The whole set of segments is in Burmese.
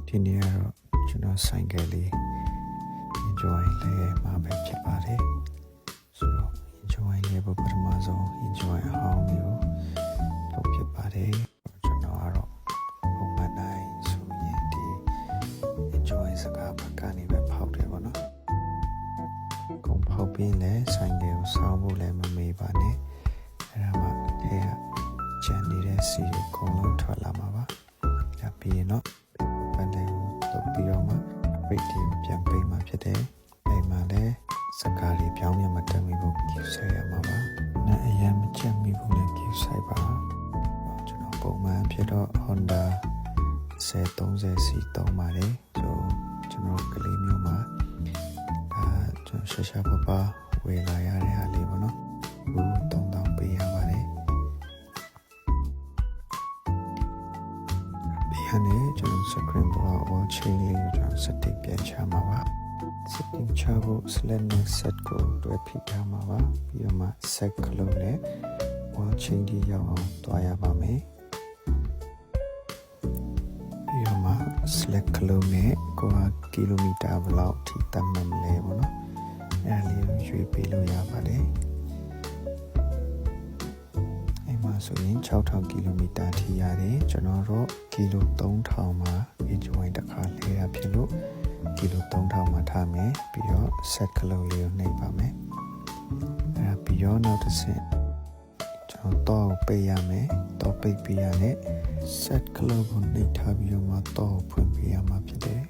ဒီနေ့ကတော့ကျွန်တော်ဆိုင်ကယ်လေး enjoy လေးမှာပဲဖြစ်ပါတယ်ဆိုတော့ enjoy လေးပထမဆုံး enjoy အဟောင်းမျိုးလုပ်ဖြစ်ပါတယ်ကျွန်တော်ကတော့ပုံမှန်တိုင်းဆိုရင်ဒီ enjoy စကားဘက်ကနေပဲဖောက်တယ်ပေါ့နော်ကုန်းဖောက်ပြီးလဲဆိုင်ကယ်ကိုစောင်းဖို့လည်းမမေ့ပါနဲ့အဲ့ဒါမှအဲကျန်နေတဲ့စီတွေအကုန်လုံးထွက်လာမှာပါဒါပြီးရင်တော့ပြီးတော့မှပိတ်တီပြန်ပိတ်မှဖြစ်တယ်။ပိတ်မှလည်းစကားလေးပြောင်းပြန်မတက်မိဘူးကြည့်ဆိုင်ရမှာပါ။နဲ့အရင်မချက်မိဘူးလည်းကြည့်ဆိုင်ပါ။ကျွန်တော်ပုံမှန်ဖြစ်တော့ Honda 1030 C3 ပါတယ်။ကျွန်တော်ကလေးမျိုးမှာကျွန်တော်ရှာပပဝယ်လာရတဲ့ဟာလေးပေါ့နော်။ဘူး3000ပေးရပါတယ်။ဒီကျွန်တော် screen ပေါ် all chain လေးကိုကျွန်တော် setting ပြန်ချမှာပါ setting ချဖို့ select next set ကိုတွဲဖိထားမှာပါပြီးတော့မှ set ကလုံးနဲ့ all chain ဒီရောက်အောင်တွားရပါမယ်ပြီးတော့မှ select ကလုံးနဲ့ကိုကကီလိုမီတာဘယ်လောက်ထိတတ်မှတ်မလဲပေါ့နော်အဲ့ဒါလေးကိုရွေးပေးလို့ရပါတယ်ဆိုရင်6000ကီလိုမီတာထိရတယ်ကျွန်တော်တို့ကီလို3000မှာ enjoy တစ်ခါလဲရဖြစ်လို့ကီလို3000မှာထားမယ်ပြီးတော့ set ကလုံးလေးကိုနှိပ်ပါမယ်အဲပြီးတော့နောက်တစ်ဆင့်ကျွန်တော်တော့ပေးရမယ်တော့ပိတ်ပေးရနဲ့ set ကလုံးကိုနှိပ်ထားပြီးတော့မှတော့ဖွင့်ပေးရမှာဖြစ်တယ်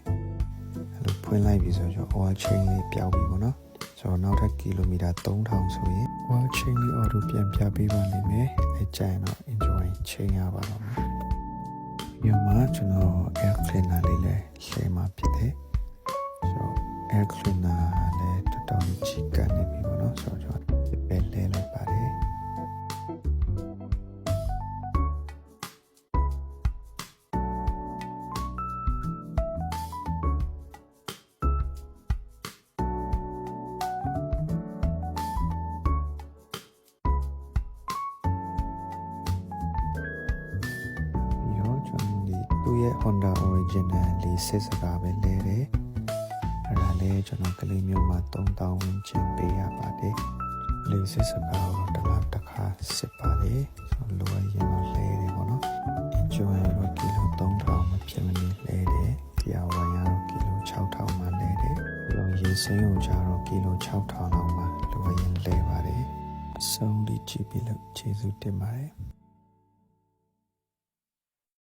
အဲလိုဖွင့်လိုက်ပြီဆိုတော့ all chain လေးပြောက်ပြီပေါ့နော်ဆိုတော့နောက်ထပ်ကီလိုမီတာ3000ဆိုရင် wall chain လေး auto ပြန်ပြပေးပါလိမ့်မယ်အဲကြရင်တော့ enjoy chain ရပါတော့မယ်ပြီးမှကျွန်တော် air cleaner လေးလည်းလှည့်မှာဖြစ်တယ်ဆိုတော့ air cleaner လည်းတော်တော်ကြီးကနေပြီပေါ့နော်ဆိုတော့ကျွန်တော်ပဲလဲလိုက်ပါတယ်သူရဲ့ Honda Original လေးစစ်စကားပဲလဲတယ်အဲ့ဒါလည်းကျွန်တော်ကလေးမျိုးမှာ3000ဝန်းကျင်ပေးရပါတယ်လေးစစ်စကားတော့တစ်ခါစစ်ပါတယ်ဆိုတော့လိုရရင်တော့လဲတယ်ပေါ့နော် enjoy တော့ကီလို3000မဖြစ်မနေလဲတယ်တရားဝင်ရတော့ကီလို6000မှလဲတယ်ပြီးတော့ရေစင်းုံကြတော့ကီလို6000လောက်မှလိုရရင်လဲပါတယ်အဆုံးလေးကြည့်ပြီးလို့ကျေးဇူးတင်ပါတယ်